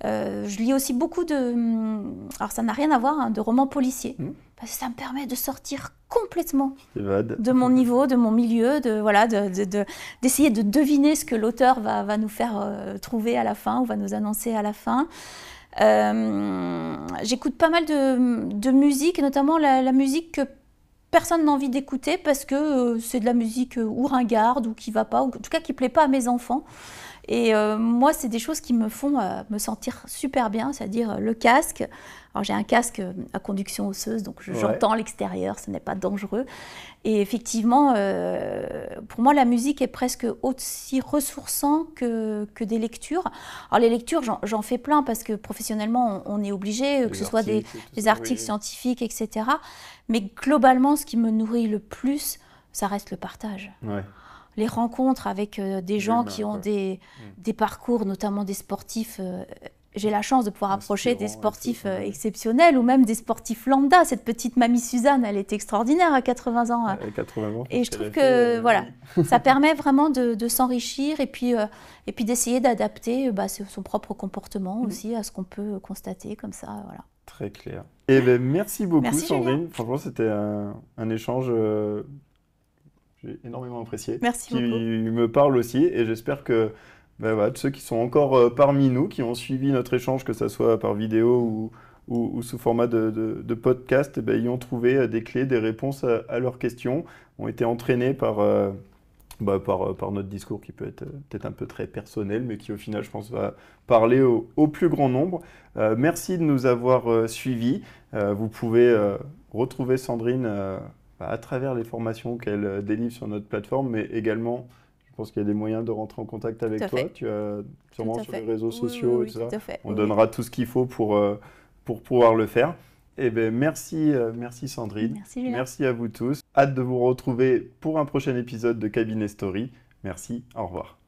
Je lis aussi beaucoup alors ça n'a rien à voir, de romans policiers, parce que ça me permet de sortir complètement de mon niveau, de mon milieu, d'essayer de deviner ce que l'auteur va nous faire trouver à la fin ou va nous annoncer à la fin. J'écoute pas mal de musique, notamment la musique que personne n'a envie d'écouter parce que c'est de la musique ou ringarde ou qui va pas, ou en tout cas qui plaît pas à mes enfants. Et moi, c'est des choses qui me font me sentir super bien, c'est-à-dire le casque. Alors j'ai un casque à conduction osseuse, donc j'entends l'extérieur, ce n'est pas dangereux. Et effectivement, pour moi, la musique est presque aussi ressourçant que des lectures. Alors les lectures, j'en fais plein parce que professionnellement, on est obligé, que ce soit des articles scientifiques, etc. Mais globalement, ce qui me nourrit le plus, ça reste le partage. Les rencontres avec des gens qui ont des parcours, notamment des sportifs. J'ai la chance de pouvoir approcher des sportifs exceptionnels ou même des sportifs lambda. Cette petite mamie Suzanne, elle est extraordinaire à 80 ans. 80 ans. Et je trouve que ça permet vraiment de s'enrichir et puis d'essayer d'adapter son propre comportement aussi à ce qu'on peut constater comme ça. Voilà. Très clair. Et merci beaucoup, Sandrine. Julien. Franchement, c'était un échange... j'ai énormément apprécié. Merci beaucoup. Qui me parle aussi et j'espère que ceux qui sont encore parmi nous, qui ont suivi notre échange, que ce soit par vidéo ou sous format de podcast, ils ont trouvé des clés, des réponses à leurs questions, ont été entraînés par notre discours qui peut être peut-être un peu très personnel, mais qui au final, je pense, va parler au plus grand nombre. Merci de nous avoir suivis. Vous pouvez retrouver Sandrine à travers les formations qu'elle délivre sur notre plateforme, mais également, je pense qu'il y a des moyens de rentrer en contact avec toi. Tu as sûrement sur les réseaux sociaux et tout ça. On donnera tout ce qu'il faut pour pouvoir le faire. Et merci Sandrine. Merci Julien. Merci à vous tous. Hâte de vous retrouver pour un prochain épisode de Cabinet Story. Merci, au revoir.